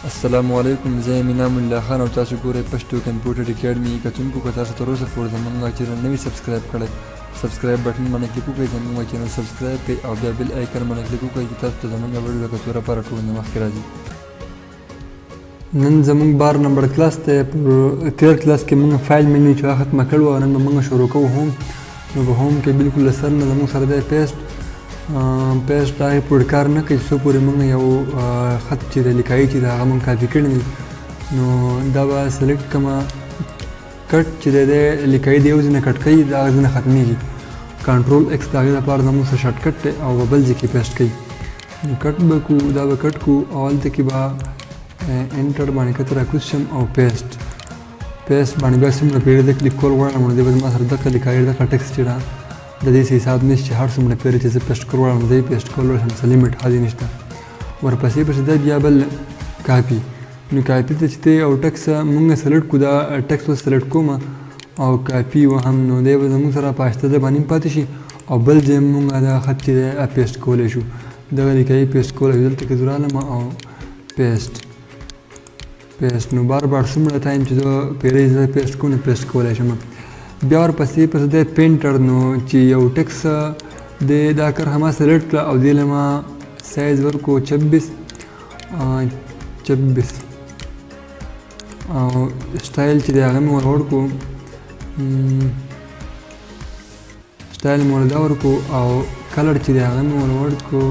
السلام علیکم، زه یم انعام الله خان او تاسو ګورئ پښتو کمپیوټر اکیډمي. کتونکو که تاسو تر اوسه پورې زموږ چینل نه وي سبسکرایب کړی، سبسکرایب بټن باندې کلیک وکړئ، زموږ چینل سبسکرایب کړئ او بیا بیل آیکن باندې کلیک وکړئ چې تاسو ته زموږ ویډیو کتو لپاره ټول نه مخکې راځي. نن زموږ 12 نمبر کلاس دی. په تیر کلاس کې موږ فایل مینیو چې هغه ختمه کړې وه، نن به موږ شروع کوو هوم. نو په هوم کې بالکل له سر نه زموږ سره دی پیسټ هغې پورې کار نه کوي څو پورې موږ یو خط چې دی لیکایي چې دی هغه موږ کاپي کړی دی. نو دا به سلیکټ کړمه، کټ چې دی دی لیکایي دی یو ځای نه کټ کوي، د هغه ځای نه ختمیږي. کنټرول ایکس د هغې لپاره زموږ سره شارټ کټ دی او به بل ځای کې پیسټ کوي. نو کټ به کړو، دا به کټ کړو او هلته کې به انټر باندې کته راکوز شم او پیسټ باندې بیا څومره پیرې د کلیک کول غواړم نو دی به زما سره دغه لیکایي دغه ټکسټ چې ده د دې څه حساب نشته چې هر څومره پیرې چې زه پیسټ کول غواړم زه یې پیسټ کول شم، څه لیمټ هغې نشته. ورپسې پسې دی بیا بل کاپي. نو کاپي ته چې دی او ټکس مونږ سلیکټ کړو، دا ټکس به سلیکټ کوم او کاپي وهم نو دی به زموږ سره په آهسته ځای باندې پاتې شي او بل ځای مونږ دا خط چې دی پیسټ کولی شو. دغه لیکایي پیسټ کولی شو، دلته کې زه رالم او پیسټ نو بار څومره ټایم چې زه پیرې زه پیسټ کوم نو پیسټ کولی شم. بیا ورپسې دی پینټر. نو چې یو ټکس دی دا کرښه ما سلیکټ کړه او دې له ما سایز ورکړو 26 او سټایل چې دی هغه مې ور وکړو، سټایل مې ور دا ورکړو او کلر چې دی هغه مې ور وکړو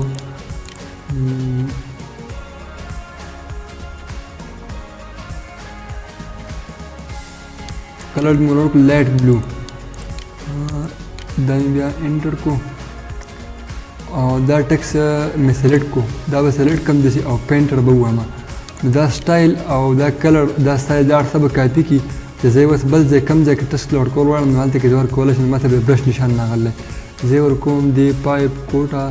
کلر مې ور وکړو لایټ بلو. دا مې بیا انټر کو او دا ټکس مې سلیکټ کو، دا به سلیکټ کړم داسې او پینټر به ووایم. نو دا سټایل او دا کلر دا سټایل دا هر څه به کاپي کړي چې زه یې اوس بل ځای کم ځای کې ټچ ورکول غواړم نو هلته کې زه ورکولی شم. ماته به برش نشان راغلی، زه یې ورکوم دې پایپ کوټه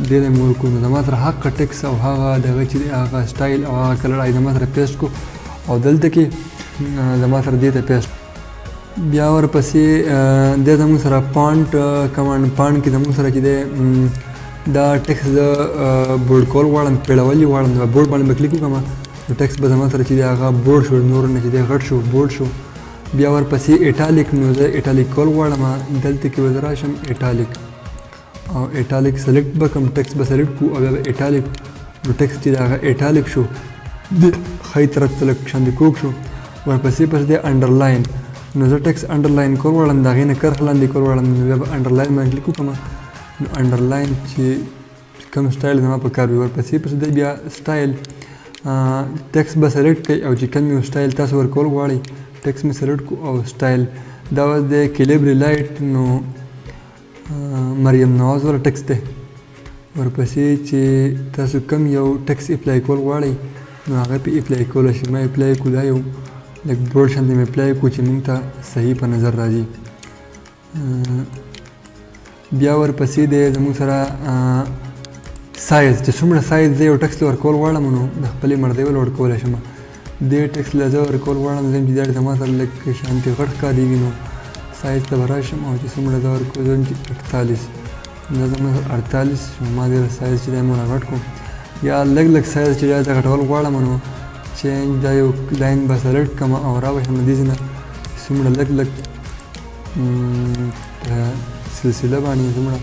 دې ته مې ورکوم. نو زما سره هغه ټکس او هغه دغه چې دی هغه سټایل او هغه کلر زما سره پیسټ کو او دلته کې زما سره دې ته پیسټ. بیا ورپسې دی زموږ سره پانټ کمانډ پانټ کې زموږ سره چې دی دا ټکس زه بورډ کول غواړم، پیړول یې غواړم، دا بورډ باندې به کلیک وکړم نو ټکس به زما سره چې دی هغه بورډ شو، نور نه چې دی غټ شو بورډ شو. بیا ورپسې ایټالیک. نو زه ایټالیک کول غواړم، دلته کې به زه راشم ایټالیک او ایټالیک سلیکټ به کړم، ټکس به سلیکټ کړو او بیا به ایټالیک نو ټکس چې دی هغه ایټالیک شو، د ښی طرف ته لږ شاندې کوږ شو. ورپسې دی انډرلاین. نو زه ټکس انډرلاین کول غواړم، د هغې نه کرښه لاندې کول غواړم نو بیا به انډرلاین باندې کلیک وکړم. نو انډرلاین چې کوم سټایل زما په کار وي. ورپسې دی بیا سټایل. ټکس به سلیکټ کړئ او چې کوم یو سټایل تاسو ورکول غواړئ ټکس مې سلیکټ کړو او سټایل دا اوس دی کلیبري لایټ. نو مریم نواز والا ټکس دی. ورپسې چې تاسو کوم یو ټکس اپلای کول غواړئ نو هغه پې اپلای کولی شئ. ما اپلای کړو دا یو لږ بروډ شانتې مې اپلای کړو چې موږ ته صحیح په نظر راځي. بیا ورپسې دی زموږ سره سایز، چې څومره سایز زه یو ټکس له ورکول غواړم نو د خپلې مرضۍ ول ورکولی شم. دې ټکس له زه ورکول غواړم زه یم چې دا زما سره لږ شانتې غټ ښکارېږي نو سایز ته به راشم او چې څومره زه ورکوم زه یم چې 48 دا زما 48 ما دې سایز چې دی مو راغټ کړو. یا لږ سایز چې دی زه غټول غواړم نو چینج دا یو لاین به سلیکټ کړم او راوښم دې ځای نه څومره لږ سلسله باندې څومره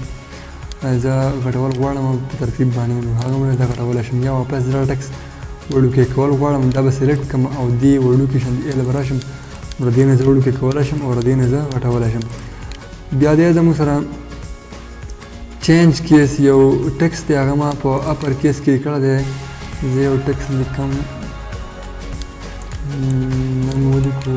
زه غټول غواړم او په ترتیب باندې نو هغه باندې زه غټولی شم. یا واپس زه ټکس وړوکی کول غواړم دا به سلیکټ کړم او دې وړوکي شم له به راشم نو دې نه زه وړوکی کولی شم او دې نه زه غټولی شم. بیا دی زموږ سره چینج کیس یو ټکس دی هغه ما په اپر کیس کې کړی دی. زه یو ټکس لیکم نن ولیکو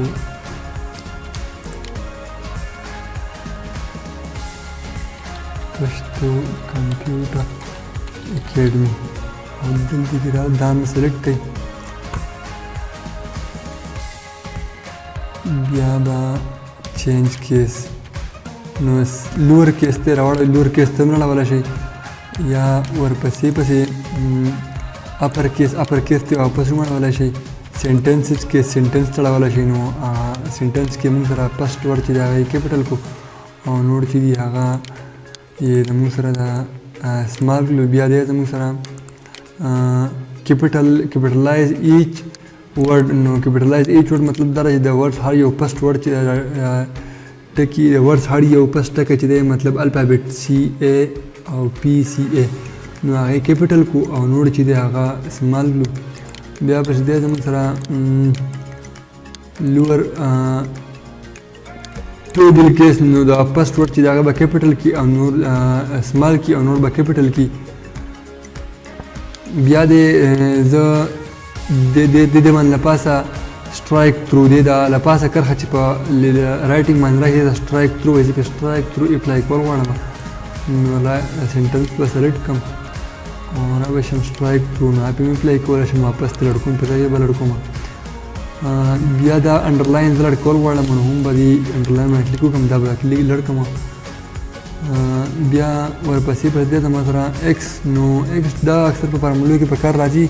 پښتو کمپیوټر اکیډمي او دلته کې دا مې سلیکټ کړئ. بیا به چینج کیس نو لور کیس ته راوړئ، لور کیس ته هم راوړلی شئ یا ورپسې اپر کیس ته واپس هم اړولی شئ. سینټنسز کې سینټنس ته اړولی شئ. نو سینټنس کې موږ سره فسټ ورډ چې دی هغه یې کیپټل کړو او نور چې دي هغه یې زموږ سره د سمال کړلو. بیا دی زموږ سره کیپټلایز ایچ ورډ. نو کیپټلایز ایچ ورډ مطلب دا دی چې د ورډ هر یو فسټ ورډ چې ټکي د ورډ هر یو فسټ ټکی چې دی مطلب الفابet سی ای او پی سی ای نو هغه کیپټل کو او نور چې دی هغه اسمال کړو. بیا پس دی زموږ سره لور ټوبل کیس نو دا فسټ ورډ چې دی هغه به کیپټل کی او نور اسمال کی او نور به کیپټل کی. بیا د زه د باندې لپاسه سټرایک تھرو دی دا لپاسه کرښه چې په رایټینګ باندې راځي دا سټرایک تھرو وایي چې سټرایک تھرو اپلای کول غواړم نو سنټنس به سلیکټ کړم او را به شم سټرایک تھرو نو هغه مې اپلای کولی شم واپس ته لړ کوم په ځای به لړ کوم. بیا دا انډرلاین زه لړ کول غواړم نو هم به دې انډرلاین باندې کلیک وکړم دا به لړ کړم. بیا ورپسې پر دې زما سره ایکس نو ایکس دا اکثر په فارمولو کې په کار راځي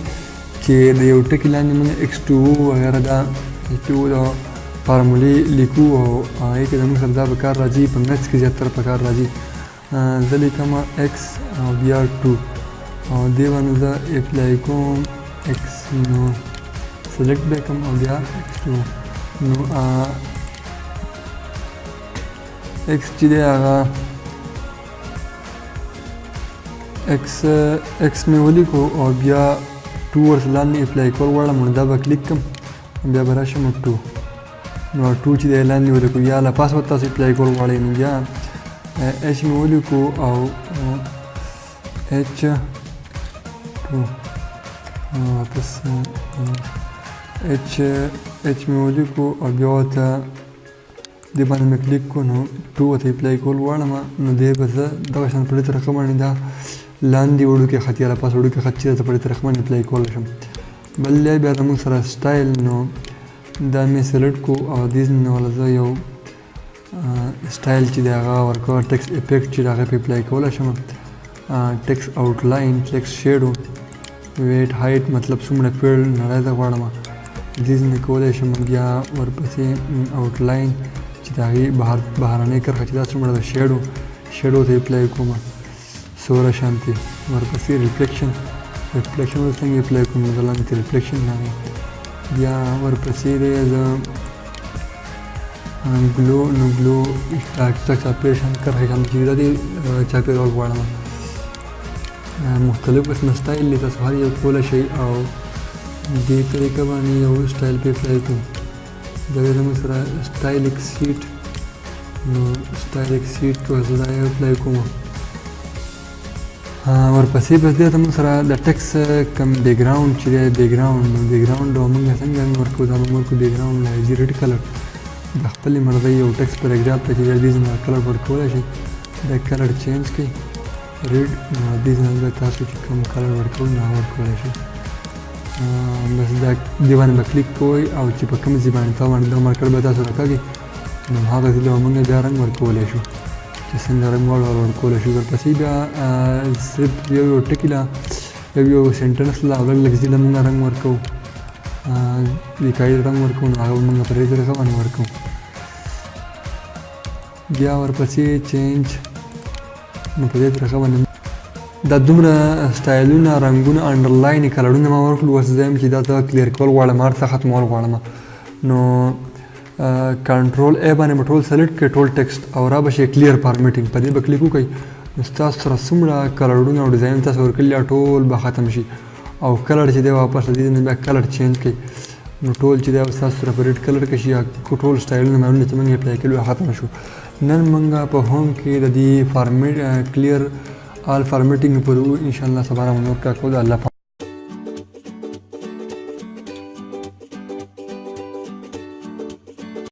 چې د یو ټکي لاندې موږ ایکس ټو وغیره دا ایکس ټو د فارمولې لیکو او هغې کې زموږ سره دا په کار راځي په میتھس کې زیاتره په کار راځي. زه لیکم ایکس او بیا ټو او دې باندې زه اپلای کوم ایکس نو سلیکټ به کوم او بیا ایکس ټو نو ایکس چې دی هغه ایکس مې ولیکو او بیا ټو ورس لاندې اپلای کول غواړم نو دا به کلیک کړم بیا به راشم ټو نو ټو چې دی لاندې ولیکو یا له پاسه به تاسو اپلای کول غواړئ نو بیا ایچ مې ولیکو او ایچ ټو واپس ایچ مې ولیکو او بیا ورته دې باندې مې کلیک کړو نو ټو ورته اپلای کول غواړم نو دی به زه دغه شان په دې طریقه باندې دا لاندې وړوکی خط یا لپاسه وړوکی خط چې ته په دې طریقه باندې اپلای کولی شم. بل بیا زموږ سره سټایل نو دا مې سلیکټ کو او دې نه ولا زه یو سټایل چې دی هغه ورکوه ټکس افیکټ چې هغه پې اپلای کولی شم ټکس آوټ لاین ټکس شیډو ویټ هایټ مطلب څومره فیلډ نړی ته غواړم دې نه کولی شم. بیا ورپسې آوټ لاین چې د هغې بهرنۍ کرښه چې دا څومره ده شیډو ته اپلای کوم سوره شانتي. ورپسې ریفلیکشن ورته څنګه اپلای کوم زه لاندې ریفلیکشن راغی. بیا ورپسې دی زه ګلو نو ګلو چاپېر شان کرښې شان چې دا دې چاپېرول غواړم مختلف قسمه سټایل دی تاسو هر یو کولی شئ او دې طریقه باندې یو سټایل پې اپلای کوم. دا دی زموږ سره سټایل ایکسیټ نو سټایل ایکسیټ زه دا یې اپلای کوم. ورپسې بس دی زموږ سره د ټکس کم بیکګراؤنډ چې دی بیکګراؤنډ نو بیکګراؤنډ موږ څنګه رنګ ورکوو دا موږ ورکوو بیکګراؤنډ لایزي ریډ کلر د خپلې مرضۍ یو ټکس پیراګراف ته چې دی دې کلر ورکولی شئ دا کلر چینج کړئ ریډ نو دې نه تاسو چې کوم کلر ورکوئ نو هغه ورکولی شئ. بس دا دې باندې به کلیک کوئ او چې په کوم ځای باندې دا مارکر به تاسو راکاږي نو هغه ځای ته به موږ بیا رنګ ورکولی شو چې څنګه رنګ ورکولی شو. ورپسې بیا صرف یو ټکي له یو سنټنس له لږ لږ ځای له موږ رنګ ورکوو لیکایي رنګ ورکوو نو هغه به موږ په دې طریقه باندې ورکوو. بیا ورپسې چینج نو په دې طریقه باندې دا دومره سټایلونه رنګونه انډرلاین کلرونه ما ورکړل. اوس زه یم چې دا ته کلیر کول غواړم هر څه ختمول غواړم نو کنټرول ای باندې به ټول سلیکټ کړئ ټول ټکسټ او را به شي کلیر فارمیټینګ په دې به کلیک وکړئ نو ستاسو سره څومره کلرونه او ډیزاین تاسو ورکړي ټول به ختم شي او کلر چې دی واپس له دې نه بیا کلر چینج کړئ نو ټول چې دی ستاسو سره په ریډ کلر کې شي یا ټول سټایلونه معلومه چې موږ اپلای کړي ختم شو. نن موږ په هوم کې د دې فارمیټ کلیر آل فارمیټینګ پرو ان شاء الله سبحانه و تعالی کو د الله